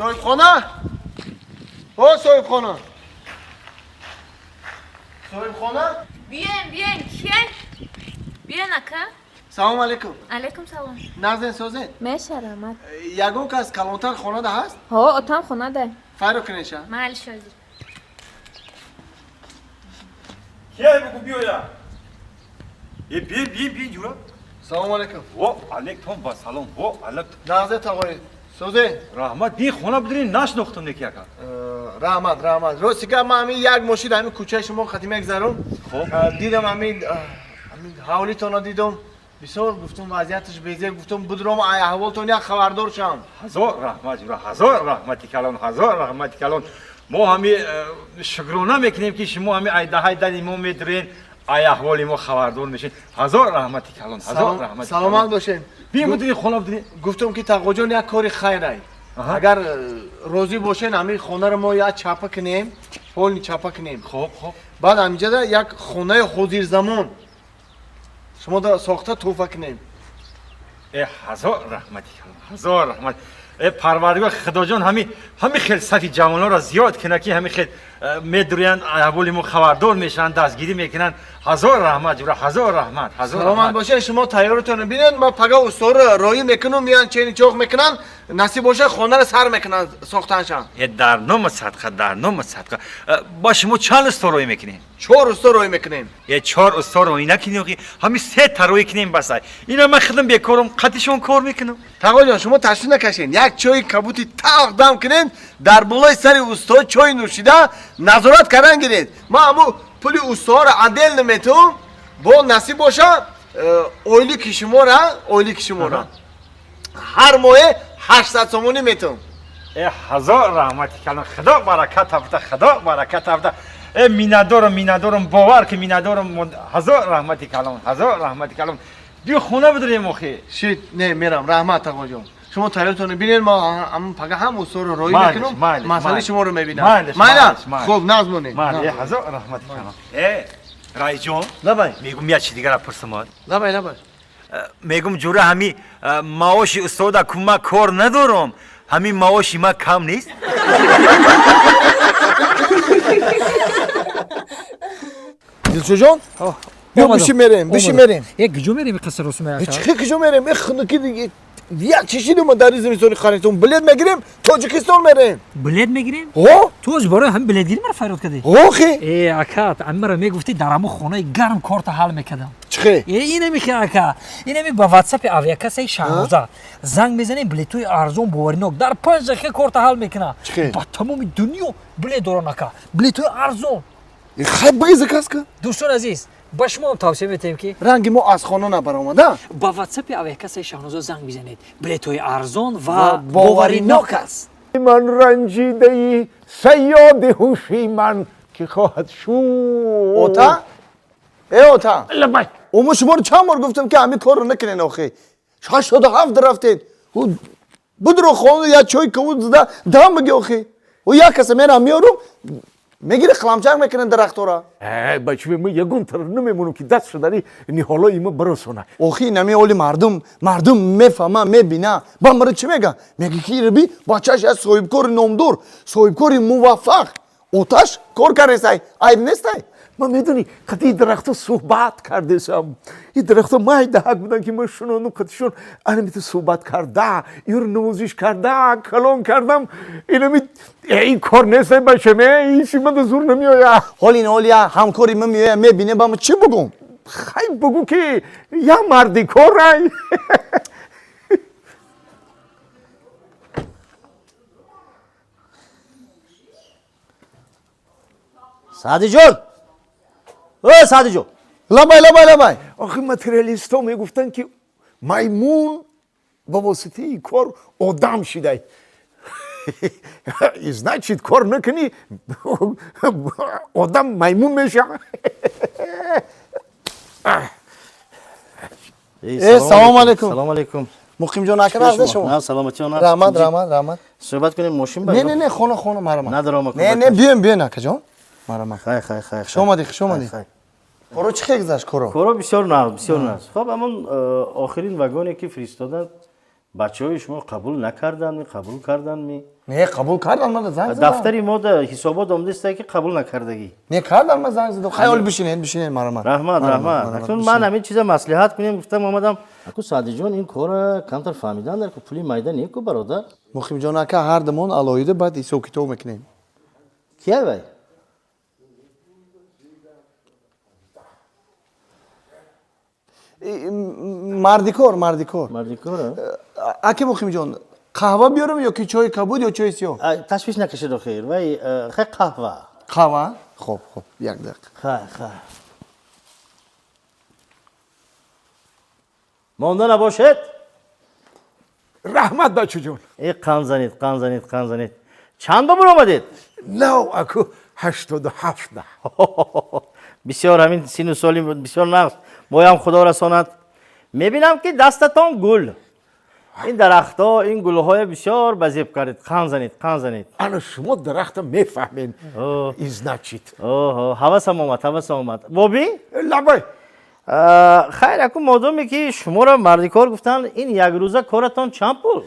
صاحبخانه او صاحبخانه صاحبخانه بیاین کیه؟ بیاین اکا. سلام علیکم علیکم سلام. نازن سوزن میشه رحمت. یگون کس کلانتر خانه ده هست ها اتام خونه ده. فرو کنیشه محل شازی. کیه بگو بیایا بیا جورا سلام علیکم و علیکم با سلام و علیکم نازه تقوی سوزن رحمت بی خونه بدونی نشناختم نکی اکا رحمت روسیگه من همین یک ماشین همین کوچه شما خدمت گذارم خب دیدم همین حوالیتون رو دیدم بسیار گفتم وضعیتش بیزه گفتم بدرم احوالتون یک خبردار شم هزار رحمت جورا هزار رحمتی کلان هزار رحمتی کلان ما همی شکرانه میکنیم که شما همی ایده ما میدرین ای احوالی ما خبردار میشین هزار رحمتی کلان هزار رحمتی سلامت باشین بیا بدونی خونه بدونی گفتم که تقوا جان یک کاری خیره اگر روزی باشین همین خونه رو ما یک چپه کنیم پول چپه کنیم خب بعد همینجا یک خونه حضور زمان شما دا ساخته توفه کنیم هزار رحمتی کلان هزار رحمت پروردگار خدا جان همین خیلی صفی جوانان را زیاد کنه که همین خیلی میدرین احوالی ما خبردار میشن دستگیری میکنن هزار رحمت جورا هزار رحمت هزار سلامت رحمت باشه شما تیارتون ببینید ما پگاه استور رایی میکنم میان چینی چوخ میکنن نصیب باشه خانه رو سر میکنن ساختنشان در نام صدقه با شما چند استور روی میکنیم 4 استور رایی میکنیم 4 استور روی نکنیم که همین 3 تا روی کنیم بس اینا من خودم بیکارم قطعشون کار میکنم تقوا جان شما تشریف نکشین یک چای کبوتی تاق دم کنین در بالای سر استاد چای نوشیده نظارت کردن گیرید ما همو پول استاد رو عدل نمیتون با نصیب باشه اویلی کشما را هر ماه 800 سومونی میتون هزار رحمتی کلان خدا برکت افته میندارم باور که میندارم هزار رحمتی کلان دیو خونه بدریم اخی شید نه میرم رحمت تقوا جان شما تیارتون ببینید ما هم پگاه هم استاد رو رایی میکنم مسئله شما رو میبینم خوب نازمونه هزار رحمتی کلان رای جان لبای میگم یه چی دیگر پرسم لبای میگم جوره همین معاش استاد که من کار ندارم همین معاشی ما کم نیست دلشو جان بیا بشی میریم یک کجا میریم قصر رسوم چه کجا میریم اخنکی دیگه یک چیزی ما در زمستانی خریدم بلد میگیریم تاجیکستان میریم بلد میگیریم ها تو از برای هم بلد گیری مرا فراد کردی آخه ای اکا عمرا میگفتی در همون خونه گرم کارت حل میکردم چه اینه میگه اکا اینه با واتساپ اویاکاس شهروزا زنگ میزنیم بلیتوی ارزون باورناک در 5 دقیقه کارت حل میکنه با تمام دنیا بلیت دارن اکا بلیتوی ارزون خیلی بگیزه کس که دوستان عزیز با شما هم توصیه میتیم که رنگ ما از خانه نبرآمده با واتساپ اویاکاس شهروزا زنگ بزنید بلیتوی ارزون و باورناک است من رنجیده صیاد هوشیمند که خواهد شد اوتا اوتا لبای اما شما رو چند بار گفتم که همین کار رو نکنین آخه 87 رفتید بدرو خانه یا چای کود زده دام بگی آخه و یک کسی میرم میارم میگیره خلمچنگ میکنن درختو را بچه ما یگون تر نمیمونم که دست شدنی حالا ایما برسونه آخی نمی اولی مردم میفهمه میبینه با مرا چی میگه میگه که ربی بچهش از صاحبکار نامدار صاحبکار موفق اوتش کار کرده عیب نیست ما میدونی قطعی درخت صحبت کرده سم این درخت مای دهک بودن که ما شنونو قطعشون انمیت صحبت کرده یور نوزش کرده کلام کردم این کار نیست بچه می این چی من زور نمیایا حالی همکاری من میایه میبینه با من چی بگم خیلی بگو که یا مردی کار رای سعدی جون سعدی جون لبای آخه ماتریالیست ها میگفتن که میمون با واسطه این کار آدم شده значит کار نکنی آدم میمون میشه سلام علیکم سلام علیکم مقیم جان اکر از شما نه سلامتی اون رحمت صحبت کنیم ماشین نه خونه مرا ندارم نه بیاین اکر جان مرا خیر شما کورو چه گذشت کورو بسیار نرم خب همون آخرین وگونی که فرستادن بچه های شما قبول نکردن می قبول کردن می نه قبول کردن من زنگ زدم دفتری ما ده حسابات آمده است که قبول نکردگی نه کردن من زنگ زدم خیال بشینین مرا رحمت اکنون من همین چیزا مصلحت کنیم گفتم اومدم اكو سعدی جان این کار کمتر فهمیدن در که پولی مایده نیکو برادر مخیم جان اکا هر دمون علایده بعد ایسو کتو میکنیم کیه بای مردیکور مردی کاره اکی مخیم جان قهوه بیارم یا که چای کبود یا چای سیاه تشویش نکشید خیر وای خیر قهوه قهوه خب یک دقیقه خیر مانده نباشد رحمت بچه جان ای قم زنید چند بار آمدید نو اکو 87 ده بسیار همین سین و سالی بسیار نقص بایم خدا رساند میبینم که دستتان گل این درخت ها این گل های بسیار بزیب کردید قم زنید انا شما درخت میفهمین ایز نچید حواسم آمد بابی لبای خیر اکو مادامی که شما را مردی کار گفتن این یک روزه کارتان چند پول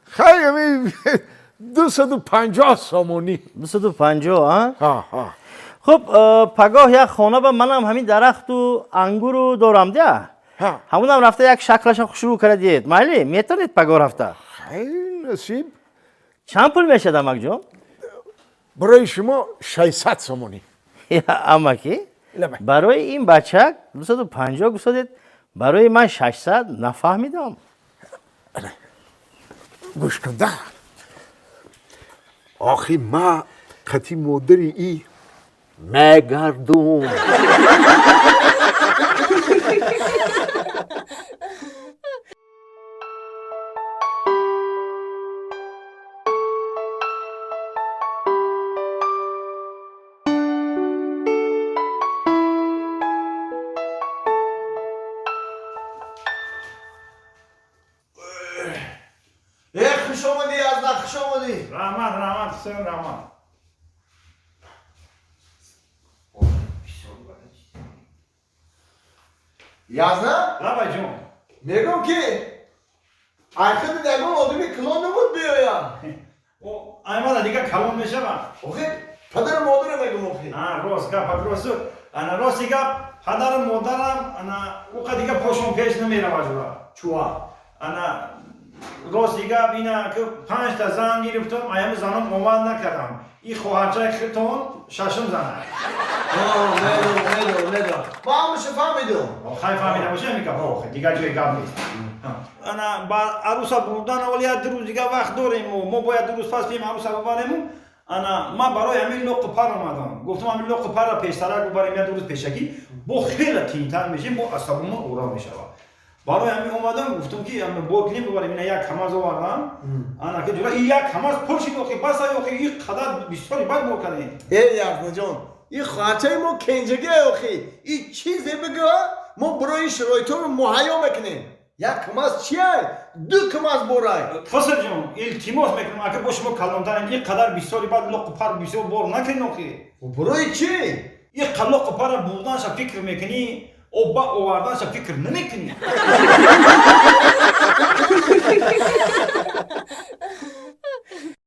خیلی همی 250 سامونی 250 ها ها خب پگاه یک خانه به منم همین درخت و انگور رو دارم ده ها همونم رفته یک شکلش شروع کردید مایلی میتونید پگاه رفته خیلی نصیب چند پول میشه دمک جان برای شما 600 سامونی اما کی لبای برای این بچه 250 گفتید برای من 600 نفهمیدم گوش کن ده آخی ما قطی مادری ای مگردون خوش آمدی از خوش آمدی رحمت حسین رحمت یازنا لبای جون میگم که آخر دیگه آدمی کلان نبود بیایا او ایمان دیگه کلون میشه با اوه پدر مادر میگم اوه راست گپ درست انا راستی گپ پدر مادرم انا او دیگه پاشون پیش نمیره واجبا چوا انا راستی گپ اینا که 5 تا زن گرفتم ایم زنم اومد نکردم این خواهرچه خطون ششم زنه میدونم ما همش فهمیدم خیلی فهمیده باشه میگم دیگه جای گپ نیست انا با عروسا بردن اولیا دو روز دیگه وقت داریم و ما باید دو روز پس بیم عروسا ببریم انا ما برای همین لق پر اومدم گفتم همین لق پر را پیشترک ببریم یا دو روز پیشکی با خیلی تینتر میشیم با عصبمون اورام میشه برای همین اومدم گفتم که هم بوکلیم ببریم اینا یک کماز آوردم انا که جلو این یک کماز پرشید اوکی بس اوکی این قدر بسیاری بد مو کردیم ای یازنا جان این خاطر ما کنجگی اوخی این چیزی بگو ما برای شرایطون رو مهیا میکنیم یک کماز چیه؟ 2 کماز برای فصل جون التماس میکنم اگه با شما کلانتر این قدر بسیاری بد لق پر بسیار بار نکنین اوکی برای چی؟ این لق پر بردنش فکر میکنی او با آوردنش فکر نمیکنی